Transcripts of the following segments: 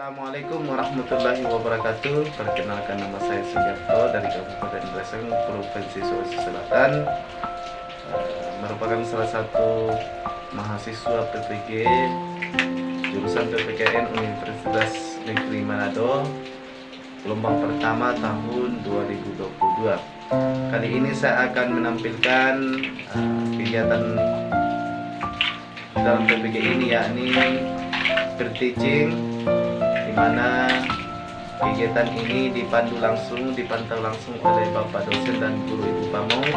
Assalamualaikum warahmatullahi wabarakatuh. Perkenalkan, nama saya Sugiarto dari Kabupaten Greseng, Provinsi Sulawesi Selatan. Merupakan salah satu mahasiswa PPG jurusan PPKN Universitas Negeri Manado, gelombang pertama tahun 2022. Kali ini saya akan menampilkan kegiatan dalam PPG ini, yakni berteaching, di mana kegiatan ini dipantau langsung oleh Bapak dosen dan guru Ibu Pamong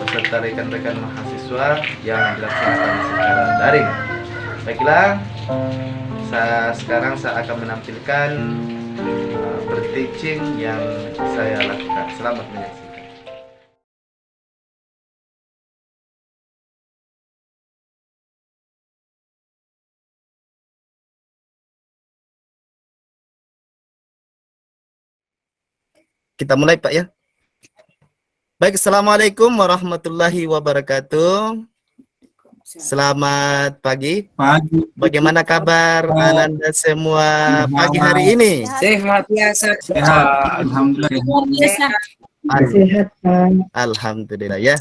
beserta rekan-rekan mahasiswa yang dilaksanakan secara daring. Baiklah, sekarang saya akan menampilkan berteaching yang saya lakukan. Selamat menyaksikan. Kita mulai, Pak, ya. Baik, Assalamualaikum warahmatullahi wabarakatuh. Selamat pagi. Bagaimana kabar Ananda semua pagi hari ini? Sehat biasa. Sehat, alhamdulillah. Sehat. Alhamdulillah, ya.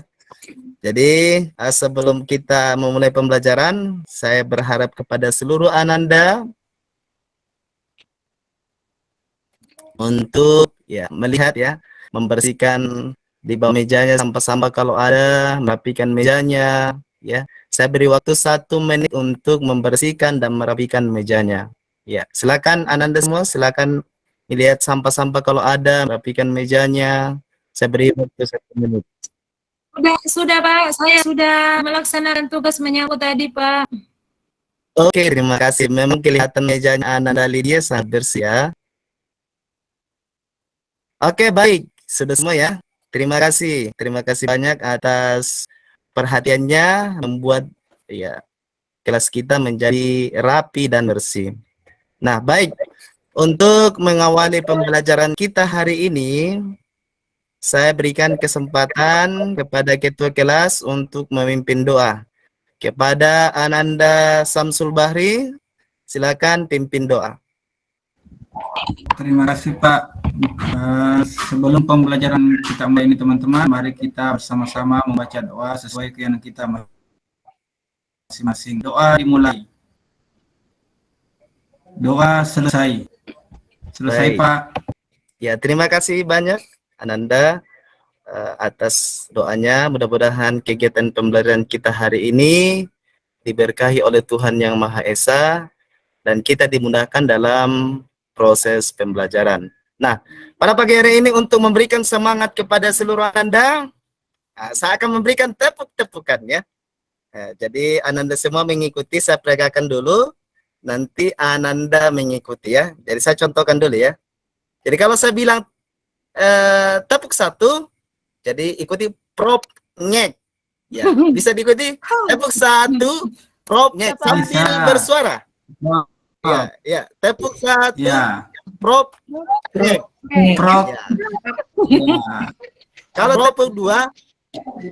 Jadi sebelum kita memulai pembelajaran, saya berharap kepada seluruh Ananda untuk melihat, membersihkan di bawah mejanya sampah-sampah kalau ada, merapikan mejanya, ya. Saya beri waktu 1 menit untuk membersihkan dan merapikan mejanya. Ya, silakan Ananda semua, silakan lihat sampah-sampah kalau ada, merapikan mejanya. Saya beri waktu 1 menit. Sudah Pak, saya sudah melaksanakan tugas menyapu tadi Pak. Oke, terima kasih. Memang kelihatan mejanya Ananda Lydia sangat bersih, ya. Oke, baik. Sudah semua, ya. Terima kasih banyak atas perhatiannya membuat kelas kita menjadi rapi dan bersih. Nah, baik. Untuk mengawali pembelajaran kita hari ini, saya berikan kesempatan kepada ketua kelas untuk memimpin doa. Kepada Ananda Samsul Bahri, silakan pimpin doa. Terima kasih Pak. Sebelum pembelajaran kita mulai ini teman-teman, mari kita bersama-sama membaca doa sesuai keyakinan kita masing-masing. Doa dimulai. Doa selesai. Selesai. Baik. Pak. Ya, terima kasih banyak Ananda atas doanya. Mudah-mudahan kegiatan pembelajaran kita hari ini diberkahi oleh Tuhan Yang Maha Esa dan kita dimudahkan dalam proses pembelajaran. Nah, pada pagi hari ini untuk memberikan semangat kepada seluruh Ananda, saya akan memberikan tepuk-tepukan, ya. Jadi Ananda semua mengikuti, saya peragakan dulu, nanti Ananda mengikuti, ya. Jadi saya contohkan dulu, ya. Jadi kalau saya bilang tepuk 1, jadi ikuti prop ngek, ya. Bisa diikuti tepuk 1 prop ngek sambil bersuara. Ya, tepuk 1 prop ngek. Prop. Ya. Kalau tepuk 2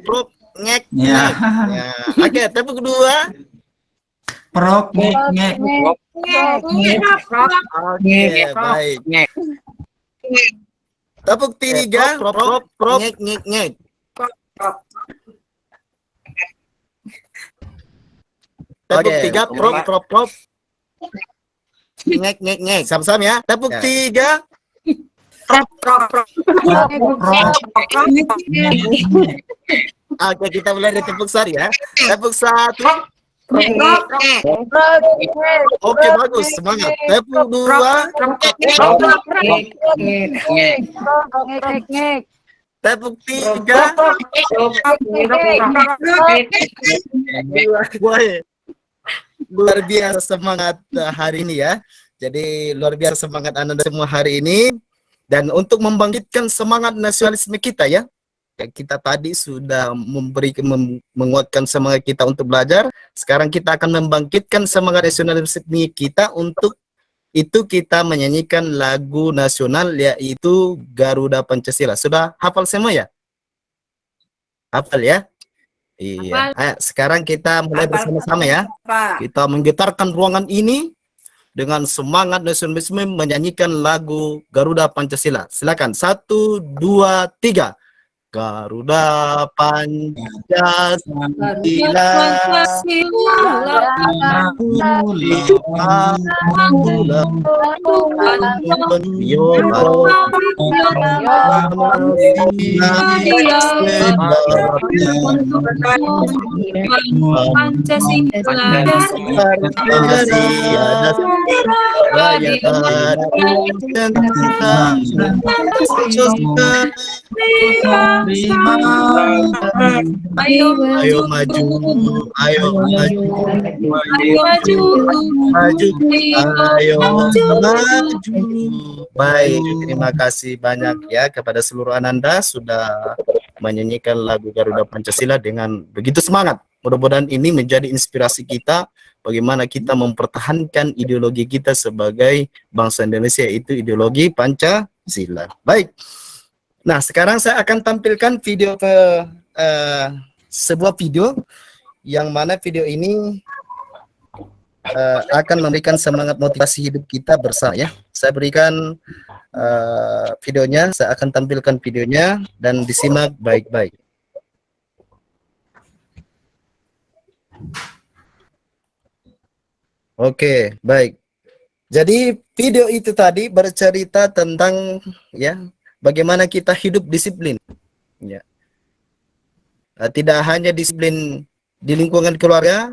prop ngek. Ya. Ya. Oke, tepuk 2 prop ngek. Oke, baik. Tepuk 3 prop ngek. Tepuk 3 prop ngek. Sama-sama, ya. Tepuk 3 Oke, kita mulai dari tepuk 1, ya. Tepuk 1 Oke, bagus, semangat. Tepuk 2 tepuk 3 luar biasa semangat hari ini, ya. Jadi luar biasa semangat Anda semua hari ini. Dan untuk membangkitkan semangat nasionalisme kita, ya. Kita tadi sudah menguatkan semangat kita untuk belajar. Sekarang kita akan membangkitkan semangat nasionalisme kita. Untuk itu kita menyanyikan lagu nasional, yaitu Garuda Pancasila. Sudah hafal semua, ya? Hafal, ya? Iya. Ayo, sekarang kita mulai bersama-sama, ya. Kita menggetarkan ruangan ini dengan semangat nasionalisme menyanyikan lagu Garuda Pancasila. Silakan. 1, 2, 3. Garuda Pancasila. Ayo maju, ayo maju, ayo maju. Baik, terima kasih banyak ya kepada seluruh Ananda sudah menyanyikan lagu Garuda Pancasila dengan begitu semangat. Mudah-mudahan ini menjadi inspirasi kita bagaimana kita mempertahankan ideologi kita sebagai bangsa Indonesia, yaitu ideologi Pancasila. Baik. Nah, sekarang saya akan tampilkan video sebuah video yang mana video ini akan memberikan semangat motivasi hidup kita bersama ya. Saya berikan videonya, saya akan tampilkan videonya dan disimak baik-baik. Oke, baik. Jadi video itu tadi bercerita tentang ya bagaimana kita hidup disiplin. Ya. Tidak hanya disiplin di lingkungan keluarga,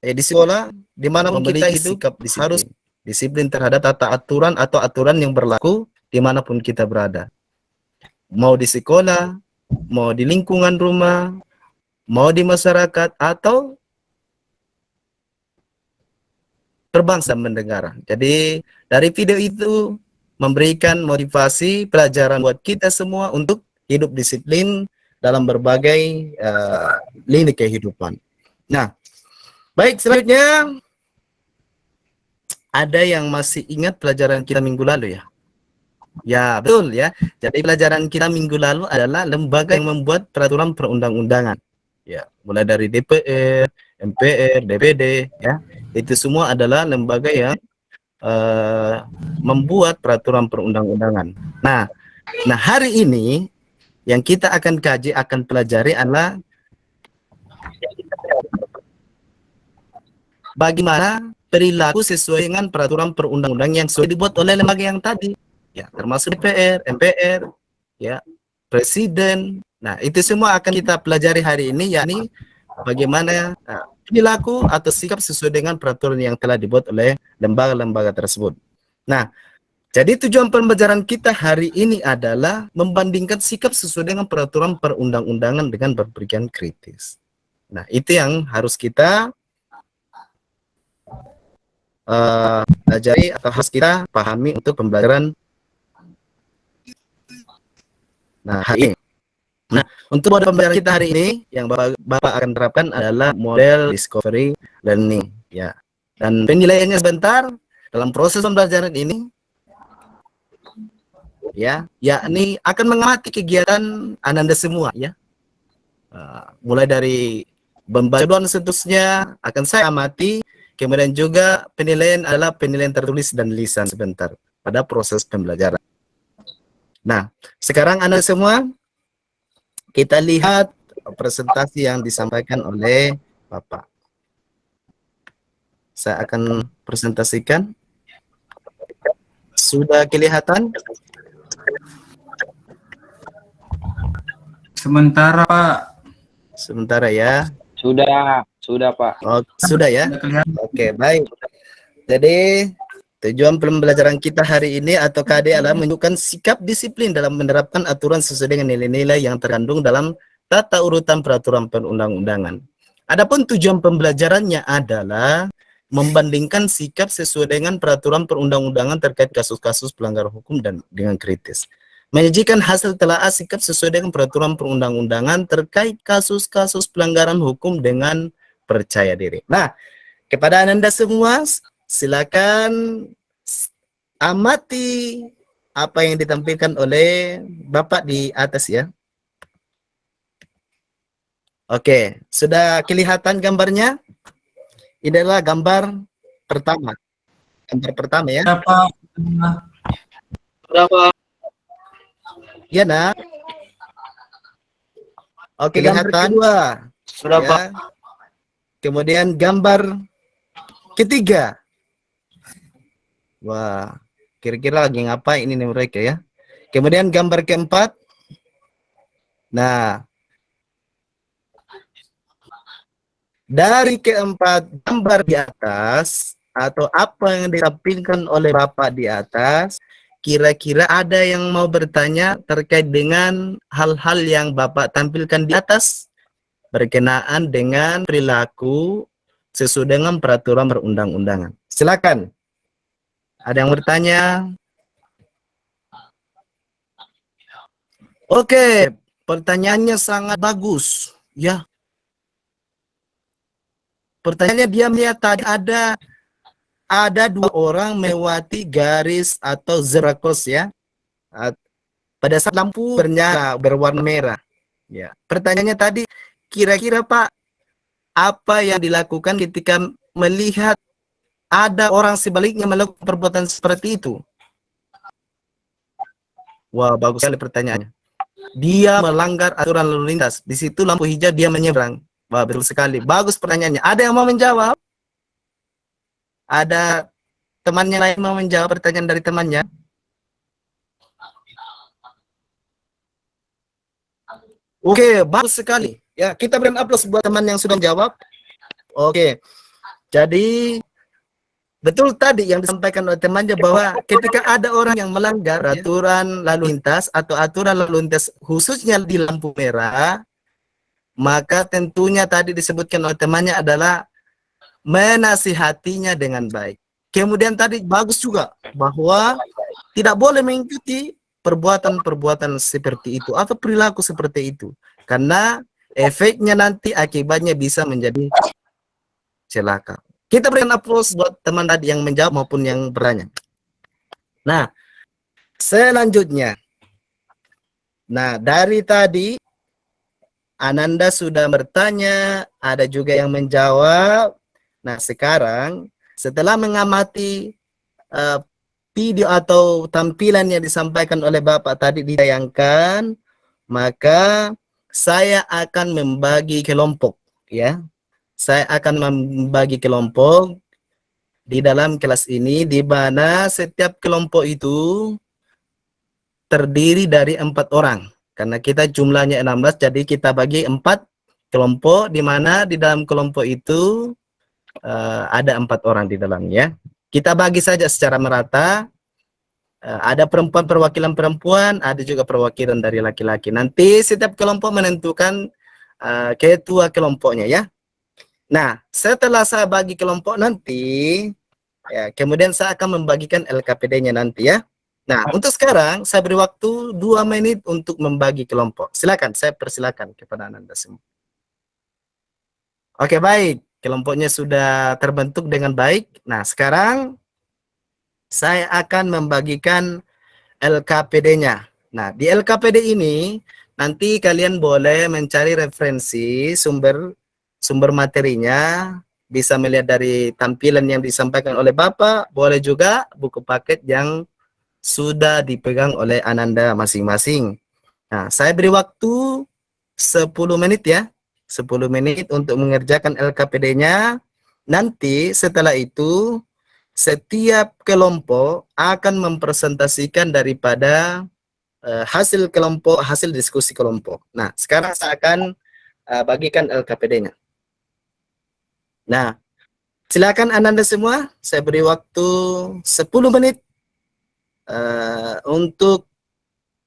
di sekolah, di mana kita hidup harus disiplin terhadap tata aturan atau aturan yang berlaku dimanapun kita berada. Mau di sekolah, mau di lingkungan rumah, mau di masyarakat, atau berbangsa mendengar. Jadi dari video itu memberikan motivasi pelajaran buat kita semua untuk hidup disiplin dalam berbagai lini kehidupan. Nah, baik, selanjutnya ada yang masih ingat pelajaran kita minggu lalu ya? Ya, betul ya. Jadi pelajaran kita minggu lalu adalah lembaga yang membuat peraturan perundang-undangan. Ya, mulai dari DPR, MPR, DPD ya. Itu semua adalah lembaga yang membuat peraturan perundang-undangan. Nah, hari ini yang kita akan kaji, akan pelajari adalah bagaimana perilaku sesuai dengan peraturan perundang-undangan yang sudah dibuat oleh lembaga yang tadi, ya, termasuk DPR, MPR, ya, Presiden. Nah, itu semua akan kita pelajari hari ini, yakni bagaimana perilaku atau sikap sesuai dengan peraturan yang telah dibuat oleh lembaga-lembaga tersebut. Nah, jadi tujuan pembelajaran kita hari ini adalah membandingkan sikap sesuai dengan peraturan perundang-undangan dengan berpikiran kritis. Nah, itu yang harus kita pelajari atau harus kita pahami untuk pembelajaran hari ini. Nah, untuk model pembelajaran kita hari ini yang Bapak akan terapkan adalah model discovery learning ya. Dan penilaiannya sebentar dalam proses pembelajaran ini ya, yakni akan mengamati kegiatan Ananda semua ya. Mulai dari membaca dan seterusnya akan saya amati. Kemudian juga penilaian adalah penilaian tertulis dan lisan sebentar pada proses pembelajaran. Nah, sekarang Anda semua kita lihat presentasi yang disampaikan oleh Bapak. Saya akan presentasikan. Sudah kelihatan? Sementara Pak. Sementara ya. Sudah Pak. Oh, sudah ya. Oke, baik. Jadi tujuan pembelajaran kita hari ini atau KD adalah menunjukkan sikap disiplin dalam menerapkan aturan sesuai dengan nilai-nilai yang terkandung dalam tata urutan peraturan perundang-undangan. Adapun tujuan pembelajarannya adalah membandingkan sikap sesuai dengan peraturan perundang-undangan terkait kasus-kasus pelanggaran hukum dan dengan kritis. Menyajikan hasil telaah sikap sesuai dengan peraturan perundang-undangan terkait kasus-kasus pelanggaran hukum dengan percaya diri. Nah, kepada Ananda semua, silakan amati apa yang ditampilkan oleh Bapak di atas ya. Oke, sudah kelihatan gambarnya? Ini adalah gambar pertama. Gambar pertama ya. Berapa? Berapa? Ya, nak. Oke, gambar kedua. Berapa? Ya. Kemudian gambar ketiga. Wah, kira-kira lagi ngapain ini mereka ya? Kemudian gambar keempat. Nah, dari keempat gambar di atas atau apa yang ditampilkan oleh Bapak di atas, kira-kira ada yang mau bertanya terkait dengan hal-hal yang Bapak tampilkan di atas berkenaan dengan perilaku sesuai dengan peraturan perundang-undangan. Silakan. Ada yang bertanya? Oke, pertanyaannya sangat bagus. Ya. Pertanyaannya dia melihat tadi ada dua orang melewati garis atau zebra cross ya. Pada saat lampu bernyala berwarna merah. Ya. Pertanyaannya tadi, kira-kira Pak, apa yang dilakukan ketika melihat ada orang sebaliknya melakukan perbuatan seperti itu? Wah, bagus sekali pertanyaannya. Dia melanggar aturan lalu lintas. Di situ lampu hijau dia menyeberang. Wah, betul sekali. Bagus pertanyaannya. Ada yang mau menjawab? Ada temannya lain mau menjawab pertanyaan dari temannya? Oke, bagus sekali. Ya, kita berikan aplaus buat teman yang sudah menjawab. Oke. Jadi betul tadi yang disampaikan oleh temannya bahwa ketika ada orang yang melanggar aturan lalu lintas atau aturan lalu lintas khususnya di lampu merah, maka tentunya tadi disebutkan oleh temannya adalah menasihatinya dengan baik. Kemudian tadi bagus juga bahwa tidak boleh mengikuti perbuatan-perbuatan seperti itu atau perilaku seperti itu. Karena efeknya nanti akibatnya bisa menjadi celaka. Kita berikan aplaus buat teman tadi yang menjawab maupun yang bertanya. Nah, selanjutnya. Nah, dari tadi Ananda sudah bertanya, ada juga yang menjawab. Nah, sekarang setelah mengamati video atau tampilan yang disampaikan oleh Bapak tadi ditayangkan, maka saya akan membagi kelompok ya. Saya akan membagi kelompok di dalam kelas ini, di mana setiap kelompok itu terdiri dari 4 orang. Karena kita jumlahnya 16, jadi kita bagi 4 kelompok, di mana di dalam kelompok itu ada 4 orang di dalamnya. Kita bagi saja secara merata. Ada perempuan, perwakilan perempuan, ada juga perwakilan dari laki-laki. Nanti setiap kelompok menentukan ketua kelompoknya ya. Nah, setelah saya bagi kelompok nanti, ya, kemudian saya akan membagikan LKPD-nya nanti ya. Nah, untuk sekarang saya beri waktu 2 menit untuk membagi kelompok. Silakan, saya persilakan kepada Anda semua. Oke, baik. Kelompoknya sudah terbentuk dengan baik. Nah, sekarang saya akan membagikan LKPD-nya. Nah, di LKPD ini nanti kalian boleh mencari referensi sumber materinya, bisa melihat dari tampilan yang disampaikan oleh Bapak, boleh juga buku paket yang sudah dipegang oleh Ananda masing-masing. Nah, saya beri waktu 10 menit ya. 10 menit untuk mengerjakan LKPD-nya. Nanti setelah itu setiap kelompok akan mempresentasikan daripada hasil kelompok, hasil diskusi kelompok. Nah, sekarang saya akan bagikan LKPD-nya. Nah, silakan Ananda semua, saya beri waktu 10 menit untuk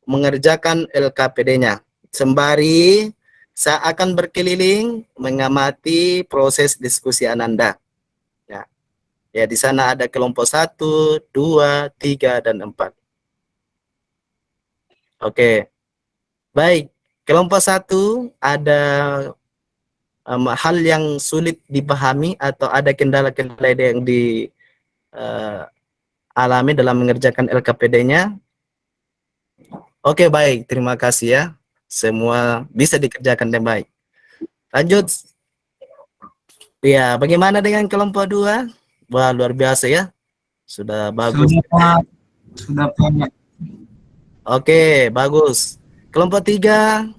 mengerjakan LKPD-nya. Sembari saya akan berkeliling mengamati proses diskusi Ananda. Ya, di sana ada kelompok 1, 2, 3, dan 4. Oke. Baik, kelompok 1 ada hal yang sulit dipahami atau ada kendala-kendala yang dialami dalam mengerjakan LKPD-nya. Oke, baik. Terima kasih ya. Semua bisa dikerjakan dengan baik. Lanjut. Ya, bagaimana dengan kelompok 2? Wah, luar biasa ya. Sudah bagus. Sudah Pak, sudah Pak. Oke, bagus. Kelompok 3,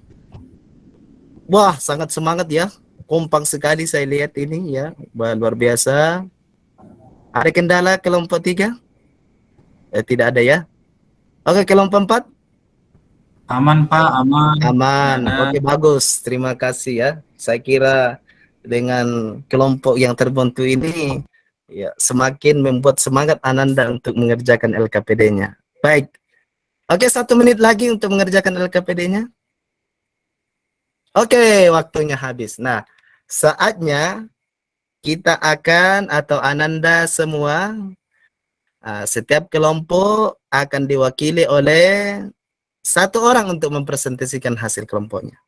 wah, sangat semangat ya. Kompak sekali saya lihat ini ya. Wah, luar biasa. Ada kendala kelompok 3? Tidak ada ya. Oke, kelompok 4? Aman Pak, aman. Aman. Tidak ada. Oke, bagus. Terima kasih ya. Saya kira dengan kelompok yang terbentuk ini ya semakin membuat semangat Ananda untuk mengerjakan LKPD-nya. Baik. Oke, 1 menit lagi untuk mengerjakan LKPD-nya. Oke, waktunya habis. Nah, saatnya kita akan atau Ananda semua, setiap kelompok akan diwakili oleh 1 orang untuk mempresentasikan hasil kelompoknya.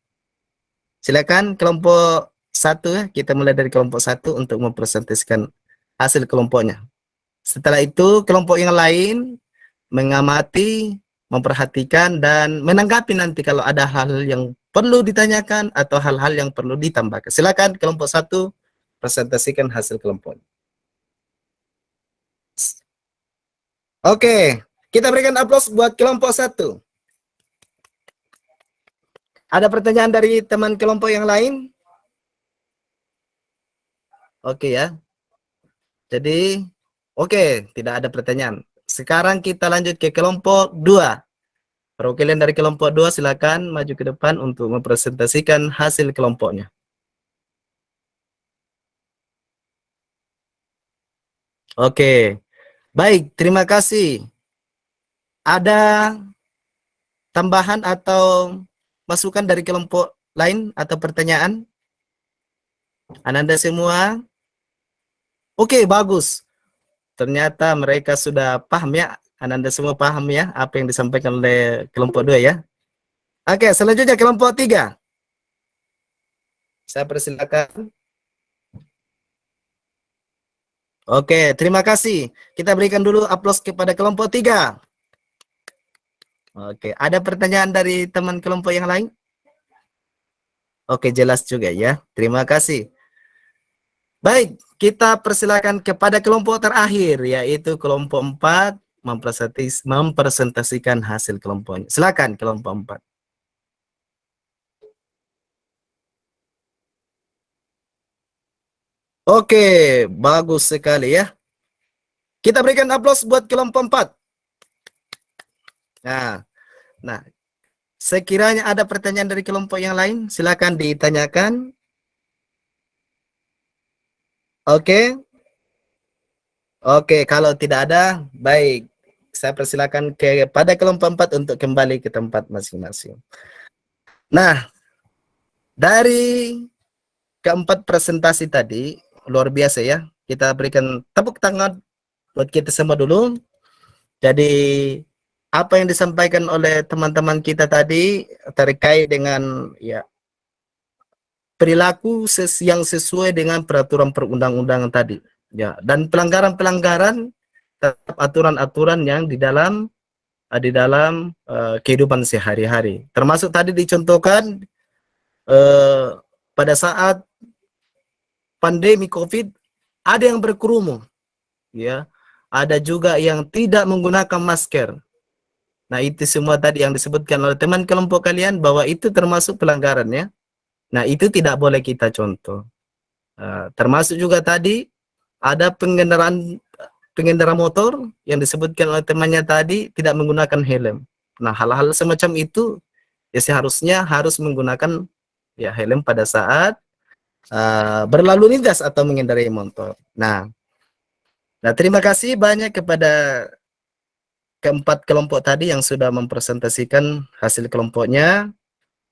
Silakan kelompok 1, kita mulai dari kelompok 1 untuk mempresentasikan hasil kelompoknya. Setelah itu kelompok yang lain mengamati, memperhatikan, dan menanggapi nanti kalau ada hal yang perlu ditanyakan atau hal-hal yang perlu ditambahkan. Silakan kelompok 1 presentasikan hasil kelompoknya. Oke, kita berikan aplaus buat kelompok 1. Ada pertanyaan dari teman kelompok yang lain? Oke ya. Jadi, oke, tidak ada pertanyaan. Sekarang kita lanjut ke kelompok 2. Perwakilan dari kelompok 2 silakan maju ke depan untuk mempresentasikan hasil kelompoknya. Oke, baik, terima kasih. Ada tambahan atau masukan dari kelompok lain atau pertanyaan? Ananda semua? Oke, bagus. Ternyata mereka sudah paham ya. Ananda semua paham ya apa yang disampaikan oleh kelompok 2 ya. Oke, selanjutnya kelompok 3. Saya persilakan. Oke, terima kasih. Kita berikan dulu aplaus kepada kelompok 3. Oke, ada pertanyaan dari teman kelompok yang lain? Oke, jelas juga ya. Terima kasih. Baik, kita persilakan kepada kelompok terakhir, yaitu kelompok 4 mempresentasikan hasil kelompoknya. Silakan kelompok 4. Oke, bagus sekali ya. Kita berikan aplaus buat kelompok 4. Nah, sekiranya ada pertanyaan dari kelompok yang lain, silakan ditanyakan. Oke. Oke, kalau tidak ada, baik. Saya persilakan kepada kelompok 4 untuk kembali ke tempat masing-masing. Nah, dari keempat presentasi tadi, luar biasa ya. Kita berikan tepuk tangan buat kita semua dulu. Jadi, apa yang disampaikan oleh teman-teman kita tadi terkait dengan ya perilaku yang sesuai dengan peraturan perundang-undangan tadi. Ya, dan pelanggaran-pelanggaran terhadap aturan-aturan yang di dalam kehidupan sehari-hari. Termasuk tadi dicontohkan pada saat pandemi COVID ada yang berkerumun, ya, ada juga yang tidak menggunakan masker. Nah, itu semua tadi yang disebutkan oleh teman kelompok kalian bahwa itu termasuk pelanggaran ya. Nah, itu tidak boleh kita contoh. Termasuk juga tadi ada pengendara motor yang disebutkan oleh temannya tadi tidak menggunakan helm. Nah, hal-hal semacam itu ya seharusnya harus menggunakan ya helm pada saat berlalu lintas atau mengendarai motor. Nah, terima kasih banyak kepada keempat kelompok tadi yang sudah mempresentasikan hasil kelompoknya.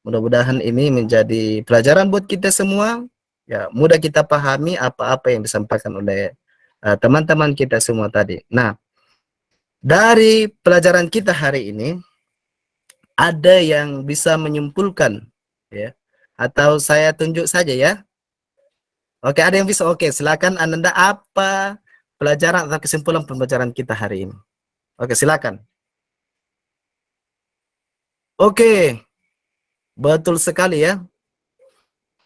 Mudah-mudahan ini menjadi pelajaran buat kita semua. Ya, mudah kita pahami apa-apa yang disampaikan oleh teman-teman kita semua tadi. Nah, dari pelajaran kita hari ini, ada yang bisa menyimpulkan, ya, atau saya tunjuk saja ya. Oke, ada yang bisa. Oke, silakan Ananda, apa pelajaran atau kesimpulan pembelajaran kita hari ini? Oke, silakan. Oke, betul sekali ya.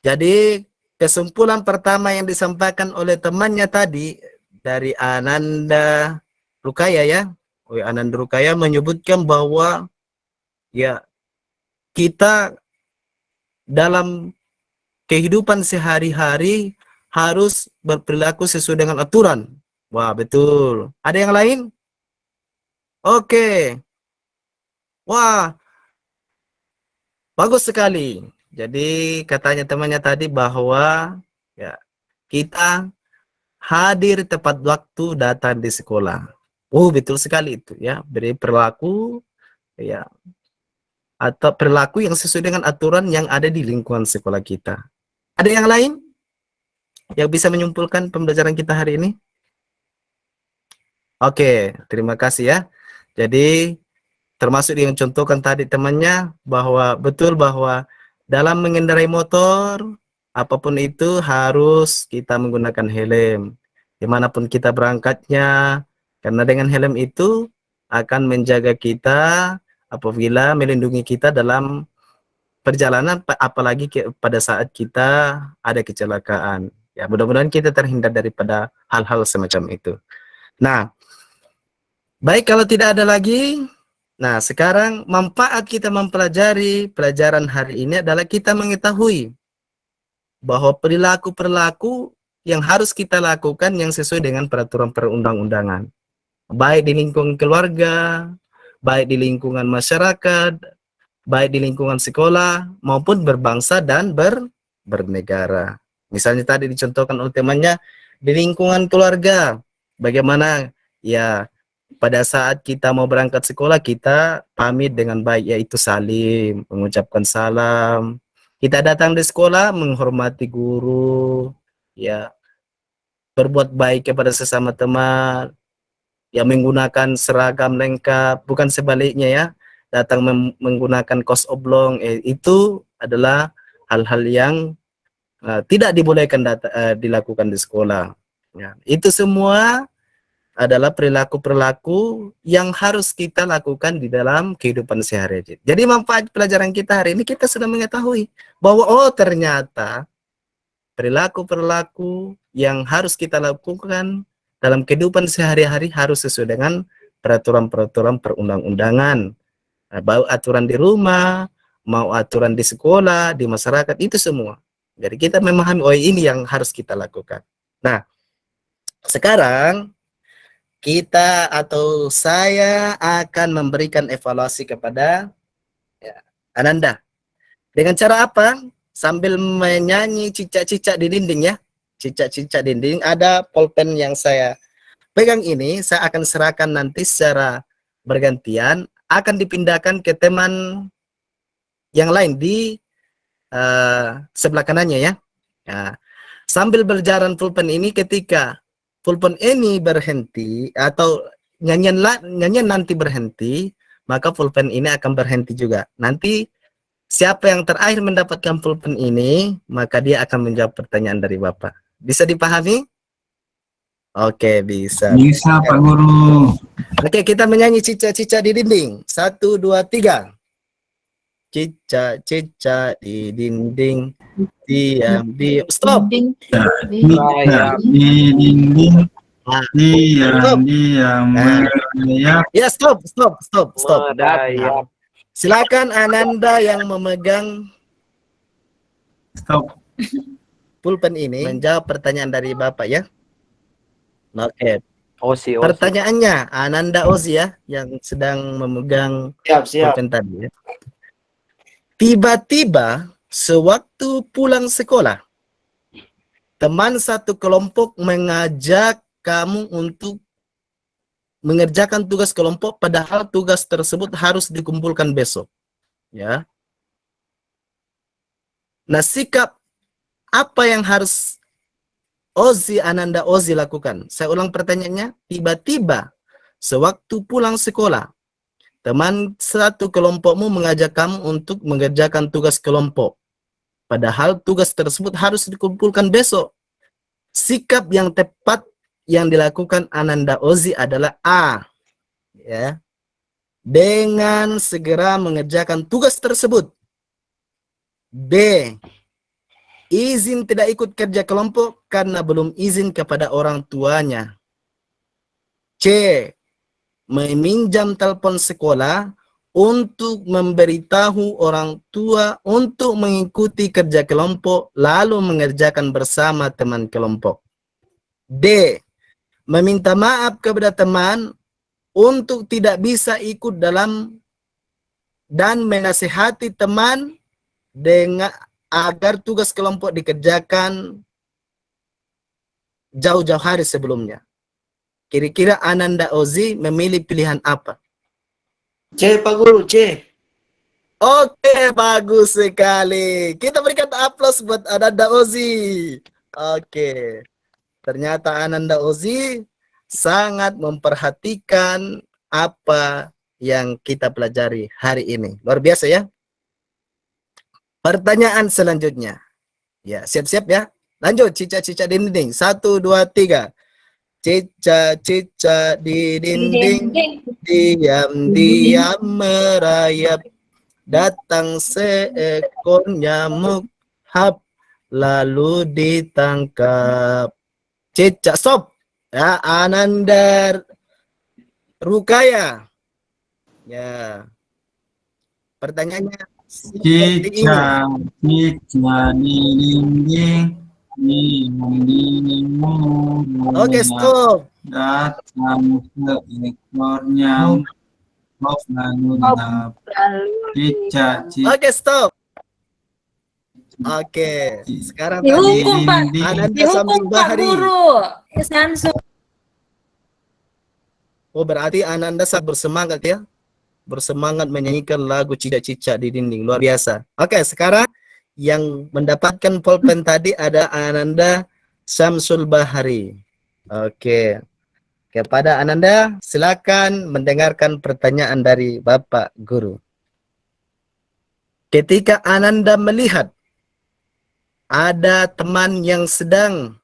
Jadi kesimpulan pertama yang disampaikan oleh temannya tadi dari Ananda Rukaya ya. Ananda Rukaya menyebutkan bahwa ya kita dalam kehidupan sehari-hari harus berperilaku sesuai dengan aturan. Wah, betul. Ada yang lain? Oke. Wah, bagus sekali. Jadi katanya temannya tadi bahwa ya kita hadir tepat waktu datang di sekolah. Oh, betul sekali itu ya. Beri perilaku ya atau perilaku yang sesuai dengan aturan yang ada di lingkungan sekolah kita. Ada yang lain yang bisa menyimpulkan pembelajaran kita hari ini? Oke, terima kasih ya. Jadi termasuk yang contohkan tadi temannya bahwa betul bahwa dalam mengendarai motor apapun itu harus kita menggunakan helm dimanapun kita berangkatnya, karena dengan helm itu akan menjaga kita apabila melindungi kita dalam perjalanan, apalagi pada saat kita ada kecelakaan. Ya, mudah-mudahan kita terhindar daripada hal-hal semacam itu. Nah, baik, kalau tidak ada lagi, nah sekarang manfaat kita mempelajari pelajaran hari ini adalah kita mengetahui bahwa perilaku-perilaku yang harus kita lakukan yang sesuai dengan peraturan perundang-undangan. Baik di lingkungan keluarga, baik di lingkungan masyarakat, baik di lingkungan sekolah, maupun berbangsa dan bernegara. Misalnya tadi dicontohkan oleh temannya, di lingkungan keluarga, bagaimana ya pada saat kita mau berangkat sekolah, kita pamit dengan baik, yaitu salim, mengucapkan salam. Kita datang di sekolah, menghormati guru, ya, berbuat baik kepada sesama teman, ya menggunakan seragam lengkap, bukan sebaliknya ya, datang menggunakan kaos oblong, itu adalah hal-hal yang tidak dibolehkan dilakukan di sekolah. Ya, itu semua adalah perilaku-perilaku yang harus kita lakukan di dalam kehidupan sehari-hari. Jadi manfaat pelajaran kita hari ini, kita sudah mengetahui bahwa oh ternyata perilaku-perilaku yang harus kita lakukan dalam kehidupan sehari-hari harus sesuai dengan peraturan-peraturan perundang-undangan. Baik aturan di rumah, mau aturan di sekolah, di masyarakat, itu semua. Jadi kita memahami oh ini yang harus kita lakukan. Nah, sekarang kita atau saya akan memberikan evaluasi kepada ya, Ananda. Dengan cara apa? Sambil menyanyi cicak-cicak di dinding ya. Cicak-cicak dinding. Ada pulpen yang saya pegang ini, saya akan serahkan nanti secara bergantian. Akan dipindahkan ke teman yang lain di sebelah kanannya ya. Nah, sambil berjalan pulpen ini, ketika pulpen ini berhenti atau nyanyian nanti berhenti, maka pulpen ini akan berhenti juga. Nanti siapa yang terakhir mendapatkan pulpen ini, maka dia akan menjawab pertanyaan dari Bapak. Bisa dipahami? Oke, bisa. Bisa, Pak Guru. Oke, kita menyanyi cicak-cicak di dinding. 1, 2, 3. Cicak-cicak di dinding, diam-diam. Stop. Cicak di dinding, diam-diam merayap. Ya, stop. Merayap. Silakan Ananda yang memegang Stop. pulpen ini menjawab pertanyaan dari Bapak ya. Oke. Osi. Pertanyaannya Ananda Ozi ya yang sedang memegang pulpen tadi ya. Tiba-tiba sewaktu pulang sekolah, teman satu kelompok mengajak kamu untuk mengerjakan tugas kelompok, padahal tugas tersebut harus dikumpulkan besok. Ya. Nah, sikap apa yang harus Ananda Ozi lakukan? Saya ulang pertanyaannya. Tiba-tiba sewaktu pulang sekolah, teman satu kelompokmu mengajak kamu untuk mengerjakan tugas kelompok, padahal tugas tersebut harus dikumpulkan besok. Sikap yang tepat yang dilakukan Ananda Ozi adalah A, ya, dengan segera mengerjakan tugas tersebut. B, izin tidak ikut kerja kelompok karena belum izin kepada orang tuanya. C. Meminjam telepon sekolah untuk memberitahu orang tua untuk mengikuti kerja kelompok lalu mengerjakan bersama teman kelompok. D. Meminta maaf kepada teman untuk tidak bisa ikut dalam dan menasihati teman dengan agar tugas kelompok dikerjakan jauh-jauh hari sebelumnya. Kira-kira Ananda Ozi memilih pilihan apa? C, Pak Guru, C. Oke, bagus sekali. Kita berikan aplaus buat Ananda Ozi. Oke. Ternyata Ananda Ozi sangat memperhatikan apa yang kita pelajari hari ini. Luar biasa ya. Pertanyaan selanjutnya. Ya, siap-siap ya. Lanjut, cicak-cicak di dinding. 1, 2, 3. Cicak-cicak di dinding, diam-diam merayap. Datang seekor nyamuk, hap, lalu ditangkap. Cicak, stop. Ya, Ananda Rukaya. Ya. Pertanyaannya seperti ini. Cicak di dinding, Oke, stop. datang seekor nyamuk, lalu ditangkap. Cicak, Oke, stop. Oke, sekarang tadi Dihukum, Pak. Ananda Dihukum, Sambil Pak Bahari. Guru. Sansu. Oh, berarti Ananda sangat bersemangat ya. Bersemangat menyanyikan lagu Cicak-Cicak di Dinding. Luar biasa. Oke, sekarang yang mendapatkan pulpen tadi ada Ananda Samsul Bahari. Oke. Kepada Ananda, silakan mendengarkan pertanyaan dari Bapak Guru. Ketika Ananda melihat ada teman yang sedang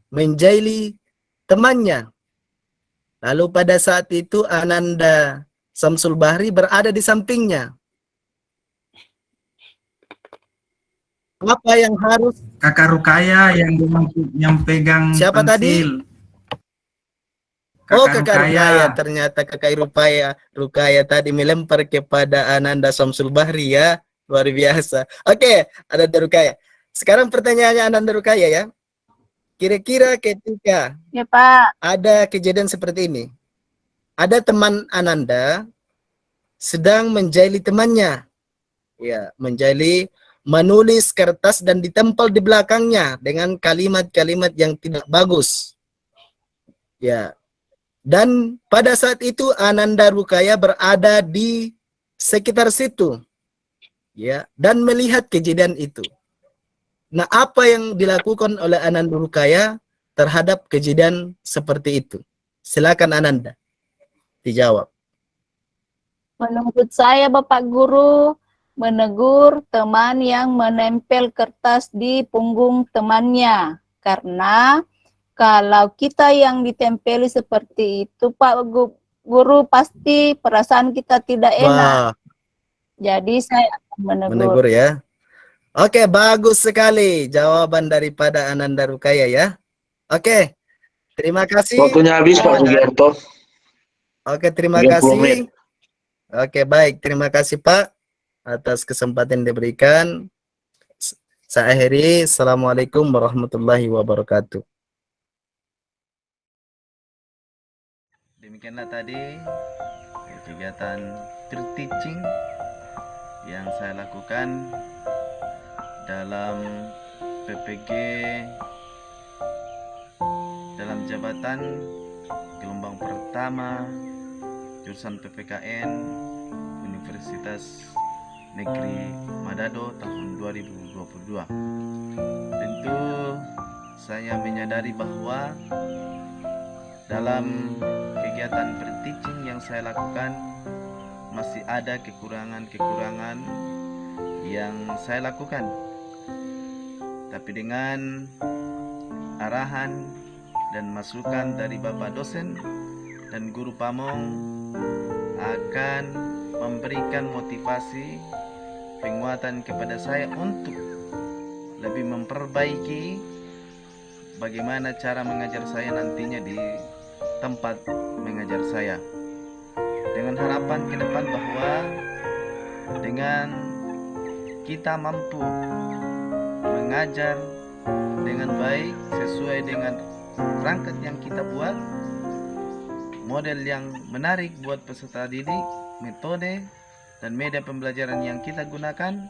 menjaili temannya, lalu pada saat itu Ananda Samsul Bahri berada di sampingnya. Apa yang harus Kakak Rukaya yang pegang Siapa pensil. Oh, Kakak Rukaya. Ternyata Kakak Rukaya tadi melempar kepada Ananda Samsul Bahri ya. Luar biasa. Oke, Ananda Rukaya. Sekarang pertanyaannya Ananda Rukaya ya. Kira-kira ketika Ya, Pak. ada kejadian seperti ini, ada teman Ananda sedang menjaili temannya. Ya, menjaili, menulis kertas dan ditempel di belakangnya dengan kalimat-kalimat yang tidak bagus. Ya. Dan pada saat itu Ananda Rukaya berada di sekitar situ. Ya, dan melihat kejadian itu. Nah, apa yang dilakukan oleh Ananda Rukaya terhadap kejadian seperti itu? Silakan Ananda dijawab. Menurut saya Bapak Guru menegur teman yang menempel kertas di punggung temannya. Karena kalau kita yang ditempeli seperti itu Pak Guru pasti perasaan kita tidak enak. Wah, Jadi saya akan menegur ya. Oke, bagus sekali jawaban daripada Ananda Rukaya ya. Oke, terima kasih. Waktunya habis, Pak Sugiarto. Oke, terima 30 kasih. menit. Oke, baik. Terima kasih Pak atas kesempatan yang diberikan. Saya akhiri. Assalamualaikum warahmatullahi wabarakatuh. Demikianlah tadi kegiatan Street Teaching yang saya lakukan dalam PPG dalam jabatan gelombang pertama jurusan PPKN Universitas Negeri Manado tahun 2022. Tentu saya menyadari bahwa dalam kegiatan per-teaching yang saya lakukan masih ada kekurangan-kekurangan yang saya lakukan. Tapi dengan arahan dan masukan dari Bapak dosen dan guru pamong akan memberikan motivasi penguatan kepada saya untuk lebih memperbaiki bagaimana cara mengajar saya nantinya di tempat mengajar saya, dengan harapan ke depan bahwa dengan kita mampu mengajar dengan baik sesuai dengan perangkat yang kita buat, model yang menarik buat peserta didik, metode dan media pembelajaran yang kita gunakan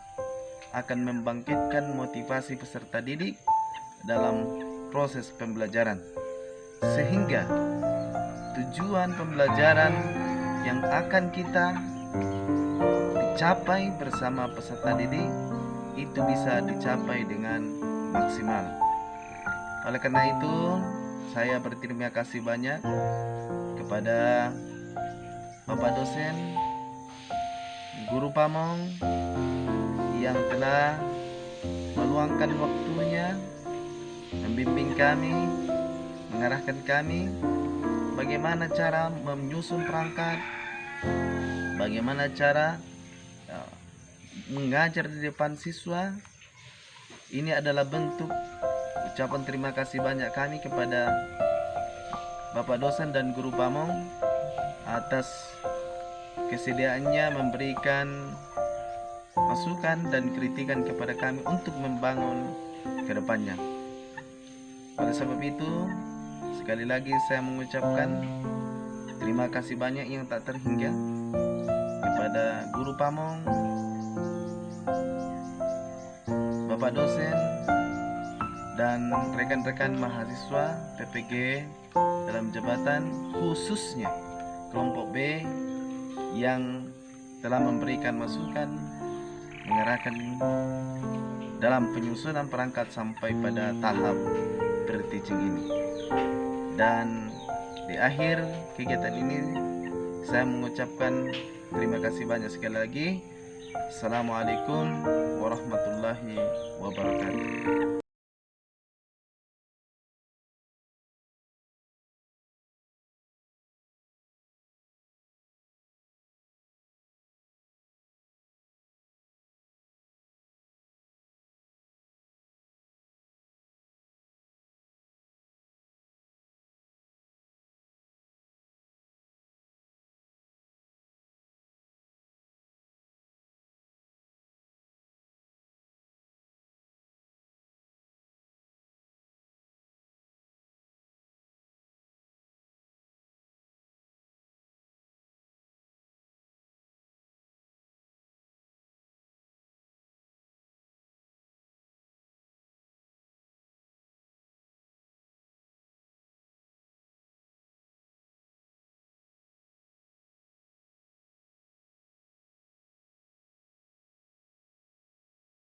akan membangkitkan motivasi peserta didik dalam proses pembelajaran, sehingga tujuan pembelajaran yang akan kita dicapai bersama peserta didik itu bisa dicapai dengan maksimal. Oleh karena itu, saya berterima kasih banyak kepada Bapak dosen, guru Pamong yang telah meluangkan waktunya membimbing kami, mengarahkan kami bagaimana cara menyusun perangkat, bagaimana cara mengajar di depan siswa. Ini adalah bentuk ucapan terima kasih banyak kami kepada Bapak dosen dan guru Pamong atas kesediaannya memberikan masukan dan kritikan kepada kami untuk membangun ke depannya. Oleh sebab itu, sekali lagi saya mengucapkan terima kasih banyak yang tak terhingga kepada guru Pamong, Bapak dosen, dan rekan-rekan mahasiswa PPG dalam jabatan, khususnya kelompok B yang telah memberikan masukan, mengarahkan dalam penyusunan perangkat sampai pada tahap pre-teaching ini. Dan di akhir kegiatan ini saya mengucapkan terima kasih banyak sekali lagi. Assalamualaikum warahmatullahi wabarakatuh.